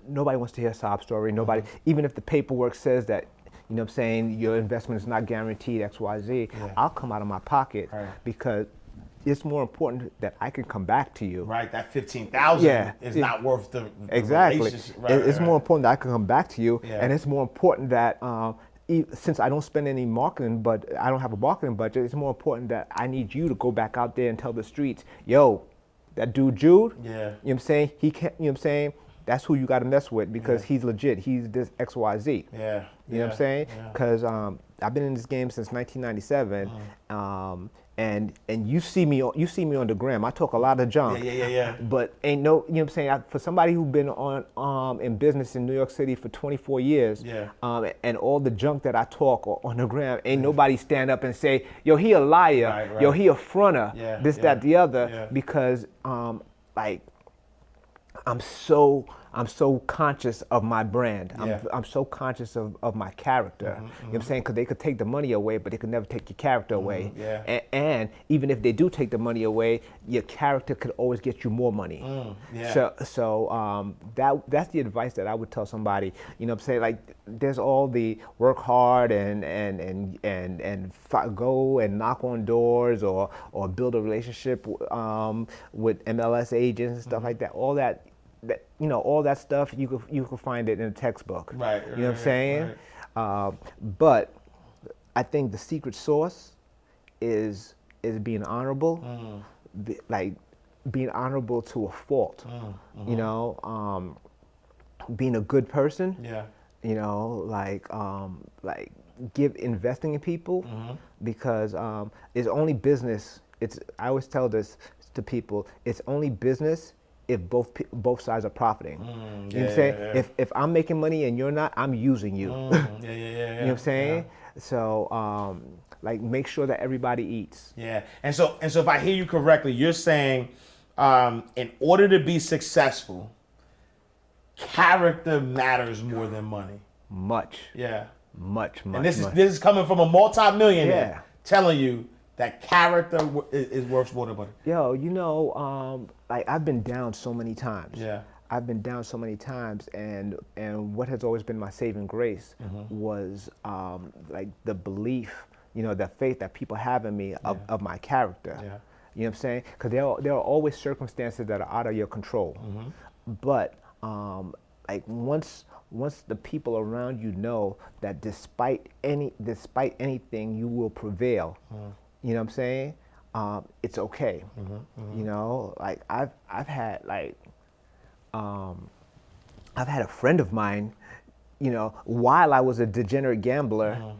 nobody wants to hear a sob story. Nobody, even if the paperwork says that, you know what I'm saying, your investment is not guaranteed XYZ, I'll come out of my pocket because it's more important that I can come back to you. Right, that 15,000 is not worth the exactly. relationship. It's more important that I can come back to you, and it's more important that since I don't spend any marketing, but I don't have a marketing budget, it's more important that I need you to go back out there and tell the streets, yo, that dude Jude, you know what I'm saying, he can't, you know what I'm saying, that's who you got to mess with because he's legit. He's this XYZ. You know what I'm saying? Because I've been in this game since 1997, and you see me on the gram. I talk a lot of junk. But ain't no, you know what I'm saying? For somebody who's been on in business in New York City for 24 years, and all the junk that I talk on the gram, ain't nobody stand up and say, yo, he a liar, yo, he a fronter, this, that, the other, because like, I'm so conscious of my brand. I'm so conscious of my character. You know what I'm saying? Because they could take the money away, but they could never take your character away. And even if they do take the money away, your character could always get you more money. So that's the advice that I would tell somebody. You know what I'm saying? Like, there's all the work hard and go and knock on doors or build a relationship with MLS agents and stuff like that. All that, you know, all that stuff, you could find it in a textbook. You know what I'm saying? But I think the secret sauce is being honorable, like being honorable to a fault. You know, being a good person. You know, like investing in people, because it's only business. I always tell this to people. It's only business if both sides are profiting. You know what I'm saying? If I'm making money and you're not, I'm using you. You know what I'm saying? So like, make sure that everybody eats. And so if I hear you correctly, you're saying in order to be successful, character matters more than money. Much. Much. And this is coming from a multi-millionaire telling you that character is worth more than money. Yo, you know, like, I've been down so many times. I've been down so many times, and what has always been my saving grace was like the belief, you know, the faith that people have in me of my character. You know what I'm saying? Because there are always circumstances that are out of your control. But like, once the people around you know that despite anything, you will prevail. You know what I'm saying? It's okay. You know, like, I've had like I've had a friend of mine, while I was a degenerate gambler,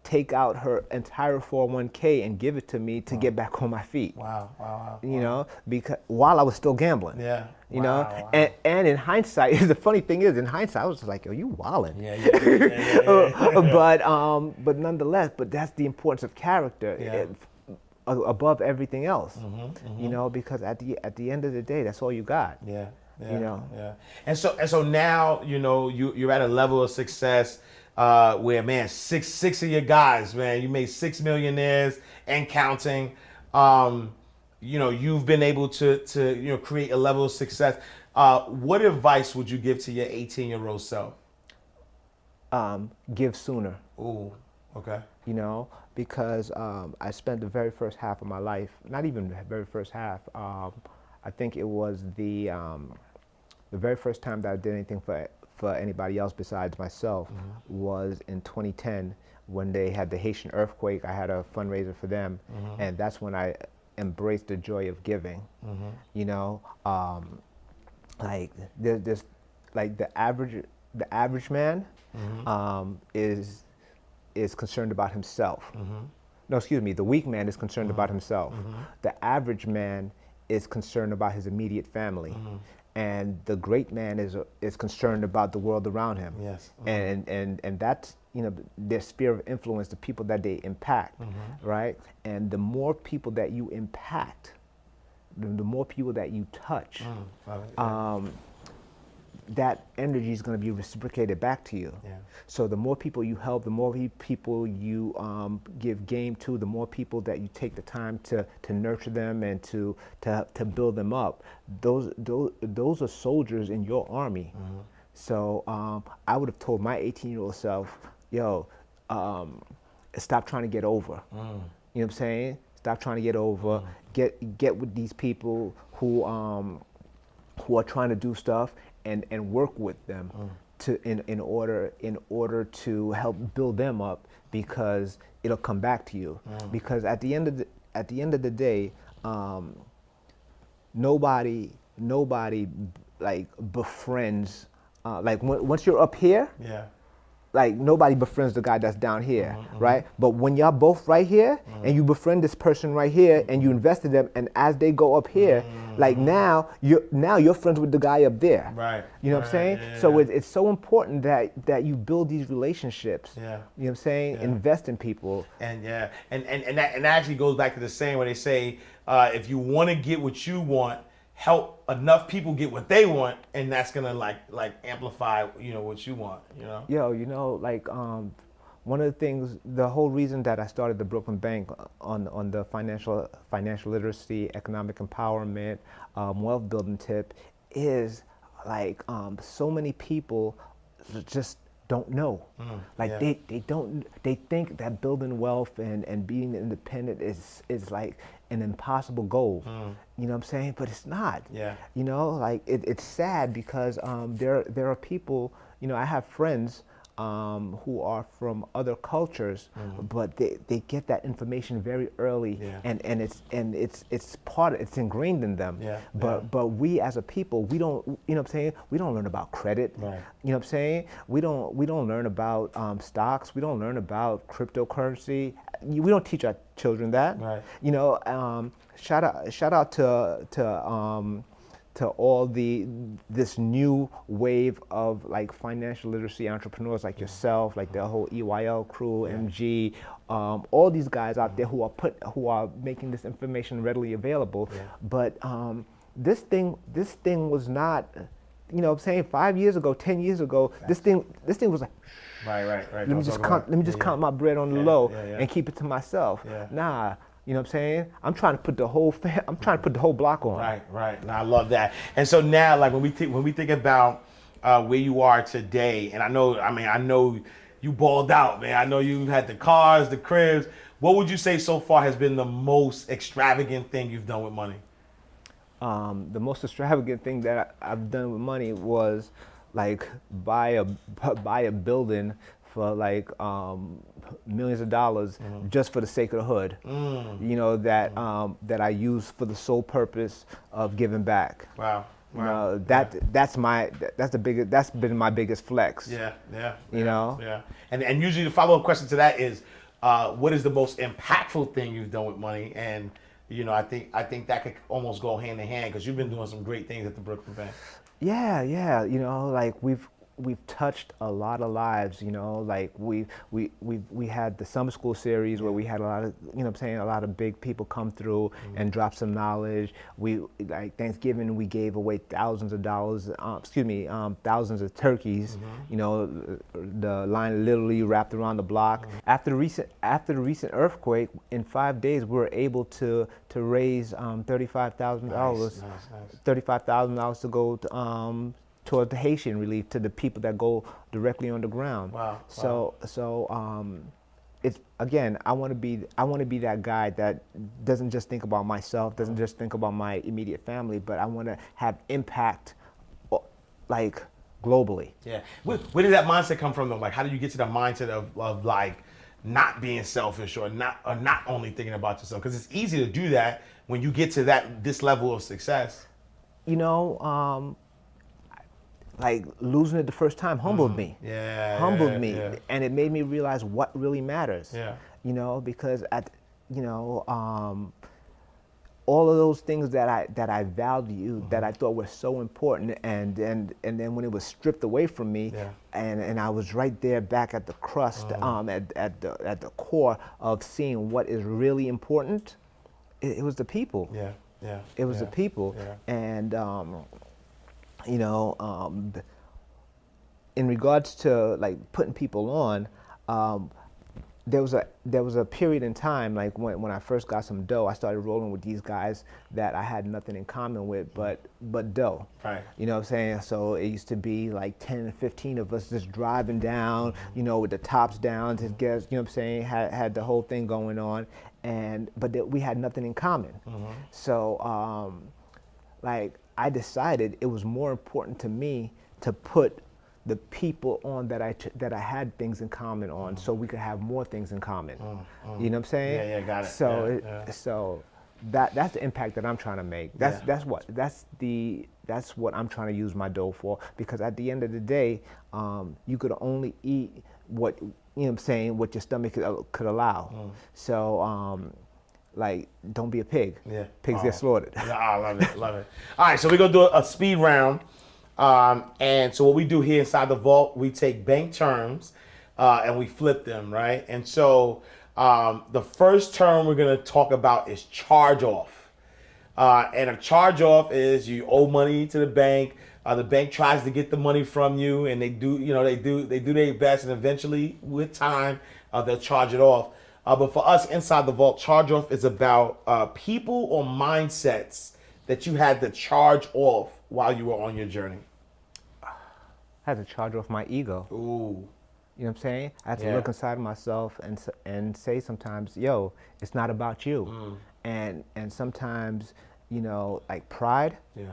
take out her entire 401k and give it to me to get back on my feet. Wow. Because while I was still gambling. Yeah. Wow. And in hindsight, the funny thing is, in hindsight, I was just like, yo, you wildin'. Yeah. But nonetheless, that's the importance of character. Above everything else. Because at the end of the day, that's all you got. Yeah. And so now, you're at a level of success where, man, six of your guys, man, you made 6 millionaires and counting. You've been able to create a level of success. What advice would you give to your 18-year-old self? Give sooner. Ooh, okay. Because I spent the very first half of my life, not even the very first half, I think it was the very first time that I did anything for anybody else besides myself was in 2010 when they had the Haitian earthquake. I had a fundraiser for them, and that's when I embraced the joy of giving. Like there's like the average man is concerned about himself. No, excuse me, the weak man is concerned about himself. The average man is concerned about his immediate family. And the great man is concerned about the world around him. Yes. And that's, their sphere of influence, the people that they impact, right? And the more people that you impact, the more people that you touch, that energy is going to be reciprocated back to you. Yeah. So the more people you help, the more people you give game to, the more people that you take the time to nurture them and to build them up. Those are soldiers in your army. So I would have told my 18-year-old self, yo, stop trying to get over. You know what I'm saying? Stop trying to get over. Get with these people who are trying to do stuff and work with them in order to help build them up, because it'll come back to you. Because at the end of the day, nobody like befriends once you're up here. Yeah. Like nobody befriends the guy that's down here, right? But when y'all both right here and you befriend this person right here and you invest in them, and as they go up here, like now you're friends with the guy up there. Right. You know what I'm saying? Yeah, So it's so important that you build these relationships. Yeah. You know what I'm saying? Yeah. Invest in people. And that actually goes back to the saying where they say, if you want to get what you want, help enough people get what they want, and that's gonna like amplify what you want. One of the things, the whole reason that I started the Brooklyn Bank on the financial literacy, economic empowerment, wealth building tip is so many people just don't know. They think that building wealth and being independent is like an impossible goal. You know what I'm saying? But it's not. Yeah. It's sad because there are people, I have friends who are from other cultures, but they get that information very early, and it's ingrained in them. Yeah. But we as a people, we don't, what I'm saying? We don't learn about credit. Right. You know what I'm saying? We don't learn about stocks. We don't learn about cryptocurrency. We don't teach our children that. Right. Shout out to all this new wave of financial literacy entrepreneurs like yourself, like the whole EYL crew, MG, all these guys out there who are making this information readily available. Yeah. But this thing was not, you know what I'm saying, 5 years ago, 10 years ago, this thing was like, Right. let me just count my bread on the low and keep it to myself. Yeah. Nah. You know what I'm saying? I'm trying to put the whole block on. Right. Now I love that. And so now, when we think about where you are today, and I know you balled out, man. I know you had the cars, the cribs. What would you say so far has been the most extravagant thing you've done with money? The most extravagant thing that I've done with money was buy a building for millions of dollars just for the sake of the hood. That I use for the sole purpose of giving back. Wow. You know, that's been my biggest flex. Yeah. You know? Yeah. And usually the follow-up question to that is, what is the most impactful thing you've done with money? And you know, I think that could almost go hand in hand because you've been doing some great things at the Brooklyn Bank. Yeah. You know, like we've touched a lot of lives. You know, like we had the summer school series where we had a lot of, you know what I'm saying, a lot of big people come through and drop some knowledge. We, like Thanksgiving, we gave away thousands of dollars, thousands of turkeys. You know, the line literally wrapped around the block. After the recent earthquake, in 5 days we were able to raise $35,000. Nice. $35,000 to go toward the Haitian relief to the people that go directly on the ground. Wow. So it's, again, I want to be that guy that doesn't just think about myself, doesn't just think about my immediate family, but I want to have impact, like globally. Yeah. Where did that mindset come from though? Like, how did you get to the mindset of like not being selfish or not only thinking about yourself? Because it's easy to do that when you get to this level of success. You know, like losing it the first time humbled me. Humbled me, and it made me realize what really matters. Yeah. You know, because all of those things that I valued, that I thought were so important, and then when it was stripped away from me, and I was right there back at the crust, at the core of seeing what is really important, it was the people. It was the people, and you know, in regards to like putting people on, there was a period in time, like when I first got some dough, I started rolling with these guys that I had nothing in common with but dough. Right. You know what I'm saying? So it used to be like 10 and 15 of us just driving down, you know, with the tops down to get, you know what I'm saying, had the whole thing going on, but we had nothing in common. So like I decided it was more important to me to put the people on that I had things in common on, so we could have more things in common. You know what I'm saying? Yeah, got it. So Yeah. so that's the impact that I'm trying to make. That's what I'm trying to use my dough for, because at the end of the day, you could only eat what, you know what I'm saying, what your stomach could allow. So like, don't be a pig. Yeah. Pigs get slaughtered. I love it. All right, so we're gonna do a speed round. And so what we do here inside the vault, we take bank terms and we flip them, right? And so the first term we're gonna talk about is charge off. And a charge off is you owe money to the bank tries to get the money from you, and they do their best, and eventually with time they'll charge it off. But for us inside the vault, charge off is about people or mindsets that you had to charge off while you were on your journey. I had to charge off my ego. Ooh. You know what I'm saying? I had to look inside myself and say sometimes, yo, it's not about you. And sometimes, you know, like pride. Yeah.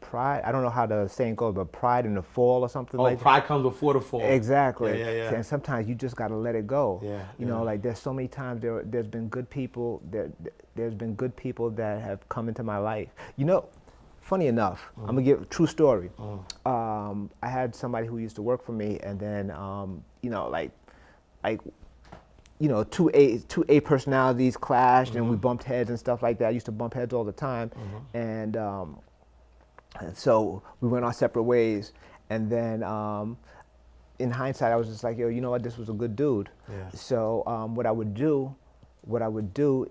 Pride, I don't know how the saying goes, but pride in the fall or something like that. Oh, pride comes before the fall. Exactly. Yeah. And sometimes you just got to let it go. You know, like there's so many times there's been good people, there's been good people that have come into my life. You know, funny enough, I'm going to give a true story. I had somebody who used to work for me, and then, you know, like, you know, two A personalities clashed, and we bumped heads and stuff like that. I used to bump heads all the time. And so we went our separate ways, and then in hindsight, I was just like, yo, you know what, this was a good dude. So what I would do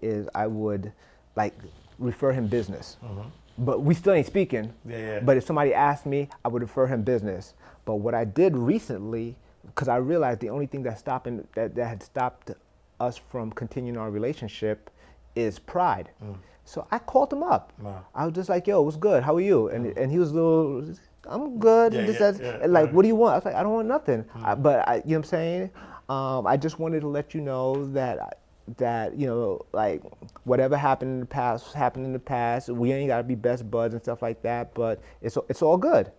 is I would like refer him business. But we still ain't speaking. But if somebody asked me, I would refer him business. But what I did recently, because I realized the only thing that had stopped us from continuing our relationship is pride. So I called him up. I was just like, yo, what's good? How are you? And he was a little, I'm good. Like, what do you want? I was like, I don't want nothing. You know what I'm saying? I just wanted to let you know that, you know, like, whatever happened in the past happened in the past. We ain't gotta be best buds and stuff like that, but it's all good.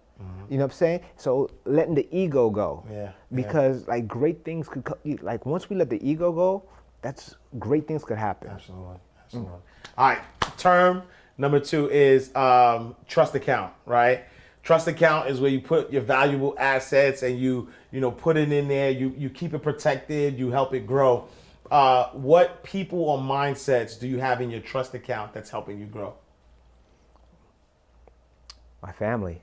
You know what I'm saying? So letting the ego go. Because like great things could like once we let the ego go, that's great things could happen. Absolutely. All right, term Number 2 is trust account, right? Trust account is where you put your valuable assets and you put it in there. You keep it protected. You help it grow. What people or mindsets do you have in your trust account that's helping you grow? My family.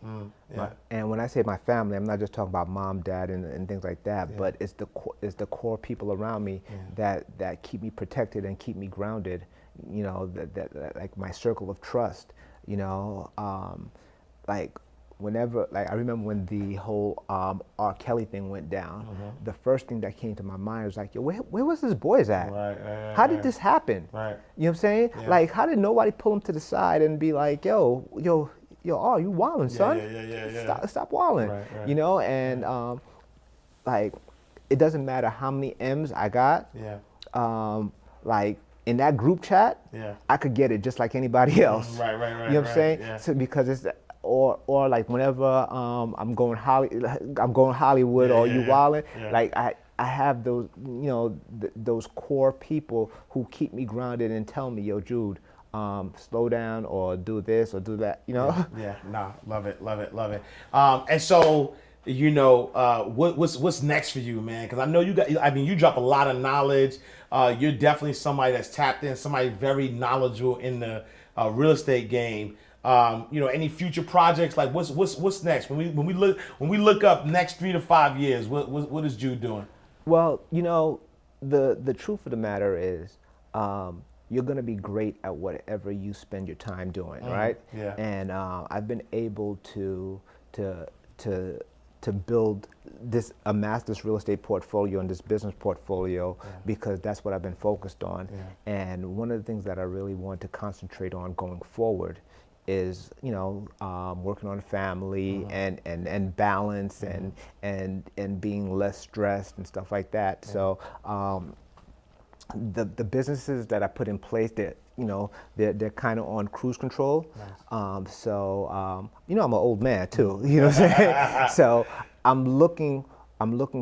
And when I say my family, I'm not just talking about mom, dad, and things like that, but it's the core people around me that keep me protected and keep me grounded. That like my circle of trust. Like whenever, like I remember when the whole R. Kelly thing went down, the first thing that came to my mind was like, yo, where was this boys at? Right, how did this happen? Right. You know what I'm saying? Yeah. Like, how did nobody pull him to the side and be like, yo, oh, you wildin', son? Yeah. Stop wildin'. Right. And like, it doesn't matter how many M's I got. Like, in that group chat, I could get it just like anybody else. Right. You know what I'm saying? Yeah. So because it's or like whenever I'm going Hollywood or you wildin', like I have those those core people who keep me grounded and tell me, yo, Jude, slow down or do this or do that. Love it. And so what's next for you, man? Because I know you drop a lot of knowledge. You're definitely somebody that's tapped in, somebody very knowledgeable in the real estate game. Any future projects? Like what's next? When we look up next 3 to 5 years, what is Jude doing? Well, the truth of the matter is, you're gonna be great at whatever you spend your time doing, right? Yeah. And I've been able to build amass this real estate portfolio and this business portfolio because that's what I've been focused on. And one of the things that I really want to concentrate on going forward is working on family and balance and being less stressed and stuff like that. So the businesses that I put in place, they're kind of on cruise control. Nice. I'm an old man too. You know what I'm saying? So I'm looking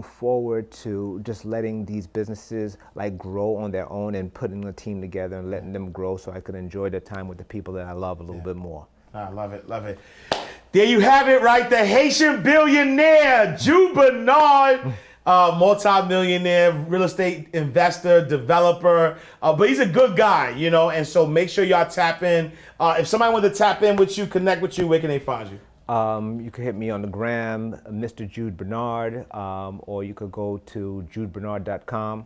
forward to just letting these businesses like grow on their own and putting a team together and letting them grow so I could enjoy the time with the people that I love a little bit more. I love it. There you have it, right? The Haitian billionaire, Jude Bernard, multi-millionaire, real estate investor, developer, but he's a good guy, and so make sure y'all tap in. If somebody wants to tap in with you, connect with you, where can they find you? You can hit me on the gram, Mr. Jude Bernard, or you could go to judebernard.com,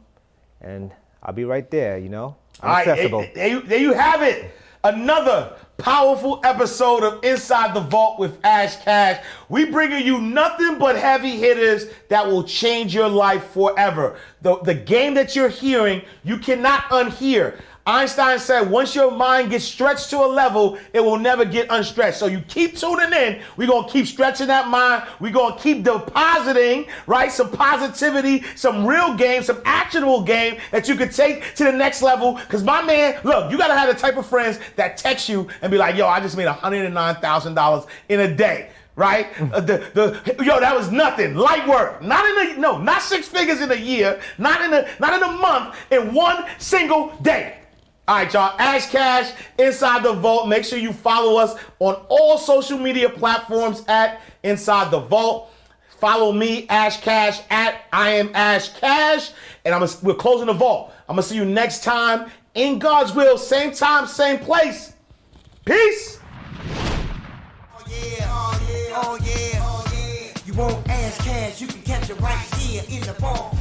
and I'll be right there, I'm accessible. There you have it. Another powerful episode of Inside the Vault with Ash Cash. We bringing you nothing but heavy hitters that will change your life forever. The game that you're hearing, you cannot unhear. Einstein said, once your mind gets stretched to a level, it will never get unstretched. So you keep tuning in. We're going to keep stretching that mind. We're going to keep depositing, right? Some positivity, some real game, some actionable game that you could take to the next level. Because my man, look, you got to have the type of friends that text you and be like, yo, I just made $109,000 in a day. Right? That was nothing. Light work. Not 6 figures in a year, not in a month, in one single day. All right, y'all. Ash Cash, Inside the Vault. Make sure you follow us on all social media platforms at Inside the Vault. Follow me, Ash Cash, at I am Ash Cash. And we're closing the vault. I'm going to see you next time in God's will. Same time, same place. Peace. Oh yeah. You won't Ash Cash, you can catch it right here in the vault.